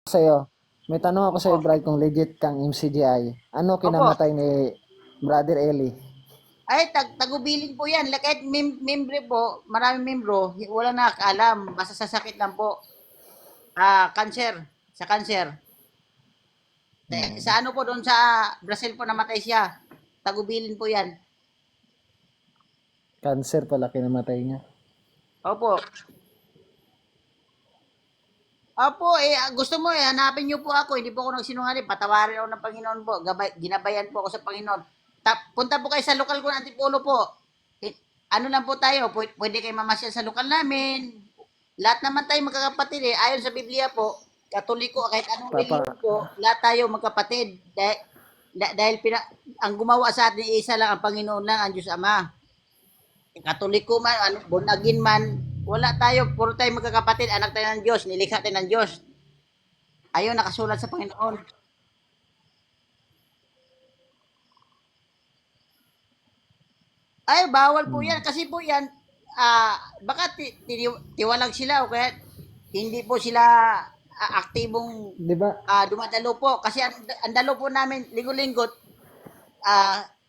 sa'yo. May tanong ako sa'yo, Opo. Brad, kung legit kang MCGI. Ano Opo. kinamatay ni Brother Eli? Ay, tagubilin po yan. Kahit membre po, maraming membro, wala nakakaalam. Basta sa sakit lang po. Cancer. Sa cancer. Sa ano po doon sa Brazil po namatay siya. Tagubilin po yan. Cancer pala kinamatay niya. Opo. Opo, gusto mo hanapin niyo po ako. Hindi po ako nagsinungaling. Patawarin ako ng Panginoon po. Ginabayan po ako sa Panginoon. Punta po kayo sa lokal ko ng Antipolo po. Ano lang po tayo, pwede kayo mamasyal sa lokal namin. Lahat naman tayo magkakapatid eh. Ayon sa Biblia po, Katoliko, kahit anong reliyon Papa, po, lahat tayo magkapatid. Dahil ang gumawa sa atin, isa lang ang Panginoon lang, ang Diyos Ama. Katoliko man, born again man, wala tayo, puro tayo magkakapatid, anak tayo ng Diyos, nilikha tayo ng Diyos. Ayun, nakasulat sa Panginoon. Ay, bawal po yan. Kasi po yan, baka tiwalag sila o kaya hindi po sila aktibong di ba? dumadalo po. Kasi ang dalo po namin, linggo-linggot,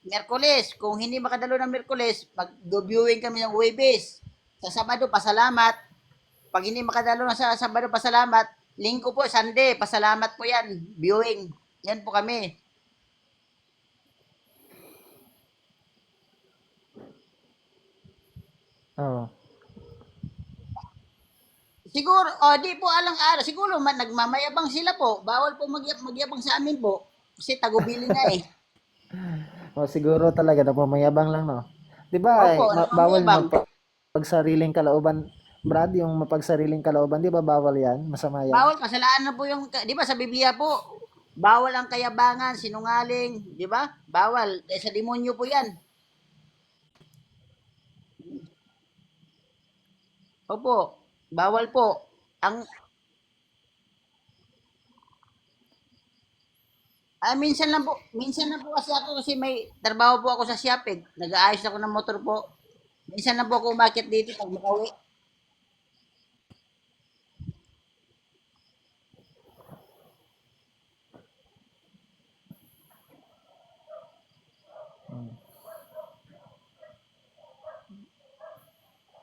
Merkules. Kung hindi makadalo ng Merkules, mag-viewing kami ng Huwebes. Sa Sabado, pasalamat. Pag hindi makadalo na sa Sabado, pasalamat. Linggo po, Sunday, pasalamat po yan. Viewing. Yan po kami. Oo. Siguro, di po alang-araw. Siguro nagmamayabang sila po. Bawal po magyabang sa amin po. Kasi tagubilin nga eh. O siguro talaga nagmamayabang lang, no? Di ba, Opo, bawal nagmamayabang. mapagsariling kalooban, Brad, yung mapagsariling kalooban, di ba bawal yan? Masama yan? Bawal, kasalanan na po yung, di ba sa Biblia po, bawal ang kayabangan, sinungaling, di ba? Bawal. Sa demonyo po yan. Opo, bawal po. Ang, minsan lang po kasi ako kasi may trabaho po ako sa Siapig. Nag-aayos ako ng motor po. Minsan lang po ako umakit dito pag makauwi.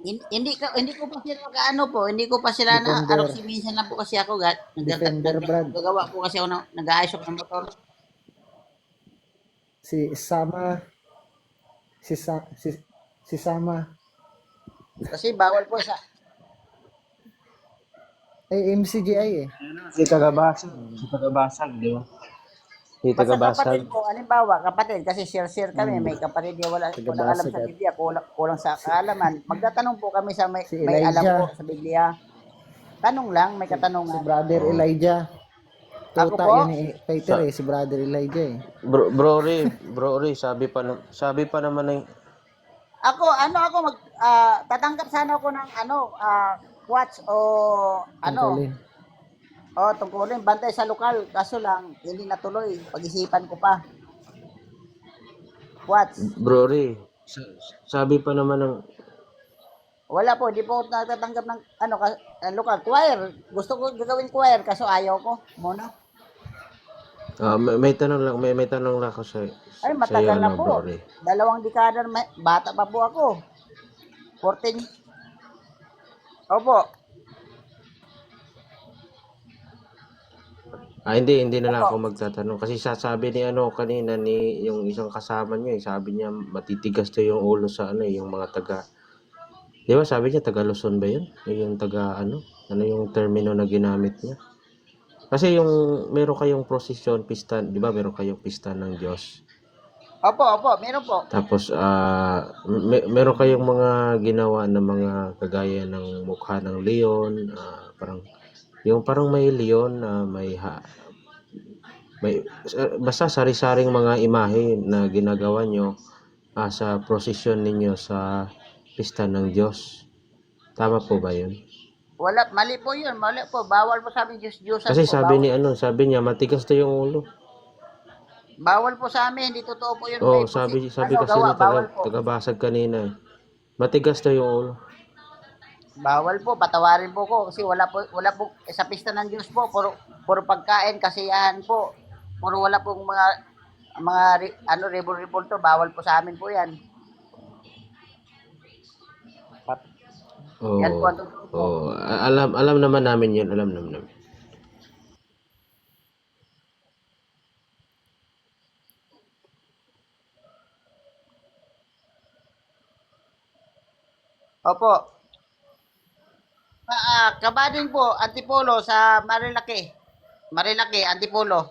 Hindi ko pa sila ano po, hindi ko pa sila na Defender. si minsan lang po kasi ako Defender, Brad. naggagawa po kasi ako ng nag-aayos ako ng motor. Si Sama, si Sama, Kasi bawal po sa ay MCGI eh. Si Tagabasag. Si Tagabasag, di ba? Si basta Tagabasag. kapatid po, halimbawa, kapatid, kasi share kami, Hmm. may kapatid niya walang alam Tagabasag sa at Biblia, kulang sa si, kaalaman. Magtatanong po kami sa si may alam po Elijah, sa Biblia. Tanong lang, may si katanungan. Brother Oh. Elijah. Ako Tuta po, yan ni Peter Sa, eh, si Brother Elijah eh. bro Ray, sabi pa naman ng ako tatanggap sana ako ng watch o ano, Tungkulin. tungkulin, bantay sa lokal. Kaso lang, hindi natuloy. Pag-isipan ko pa. Watch. Bro Ray, sabi pa naman ng Wala po, hindi po ako natatanggap ng lokal. Choir. Gusto ko gagawin choir, kaso ayaw ko. Muna. may tanong lang, may tanong lang ako Ay, sa iyo, matagal na po. Bro Ray. 2 dekada, bata pa po ako. 14. Opo. Hindi na lang Opo. ako magtatanong kasi sasabi ni kanina ni yung isang kasama niyo, sabi niya matitigas to yung ulo sa yung mga taga. 'Di ba sabi niya taga Luzon ba 'yun? Yung taga ano yung termino na ginamit niya? Kasi yung meron kayong prosesyon, pista, 'di ba? Meron kayong pista ng Diyos. Opo, meron po. Tapos meron kayong mga ginawa na mga kagaya ng mukha ng leon, parang may leon na may basta sari-saring mga imahe na ginagawa nyo sa prosesyon ninyo sa pista ng Diyos. Tama po ba 'yun? Wala, mali po yun. Mali po. Bawal po sa amin, Diyos-Diyosan Kasi po. Bawal. sabi niya matigas to yung ulo. Bawal po sa amin. Hindi totoo po yun. Oh, May sabi kasi gawa. ni Bawal po. tagabasag kanina. Matigas to yung ulo. Bawal po, patawarin po ko kasi wala po sa pista ng Diyos po, puro pagkain, kasiyahan po. Puro wala pong ano rebol-rebol to, bawal po sa amin po 'yan. Yan po Oo. ang totoo po. Oo. Alam naman namin 'yun, alam naman namin. Opo. Kabading po, Antipolo sa Marilaki. Marilaki, Antipolo.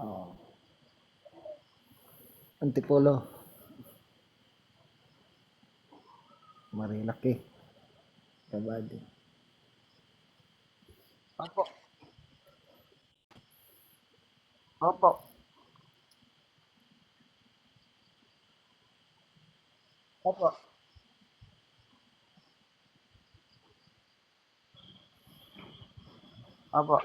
Oh. Antipolo. Marilaki. Kabady. Opo. Opo. Opo. Opo.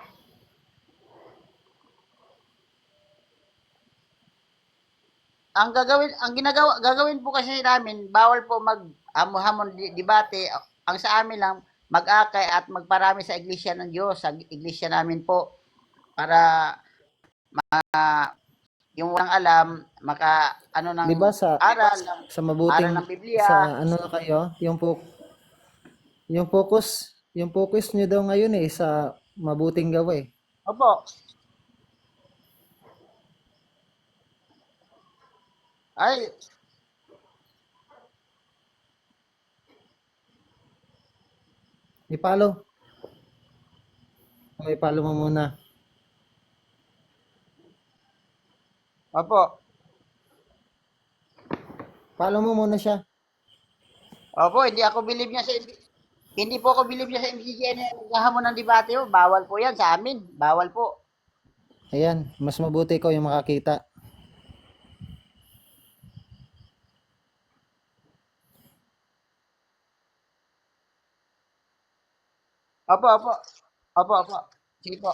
Gagawin po kasi namin, bawal po hamon debate. Ang sa amin lang, mag-akay at magparami sa iglesia ng Diyos, sa iglesia namin po, para yung walang alam, ano ng 'Di ba sa aral, sa aral mabuting ng Biblia. sa ano na kayo, yung focus niyo daw ngayon eh sa mabuting gawa eh. Opo. Ay, I-follow. O i-follow mo muna. opo. Follow mo muna siya. Opo, hindi po ako bilib niya sa MCGN na naghahamon ng debate. Oh. Bawal po yan sa amin. Bawal po. Ayan, mas mabuti ikaw yung makakita. Opo, opo. Opo, opo. Sige po.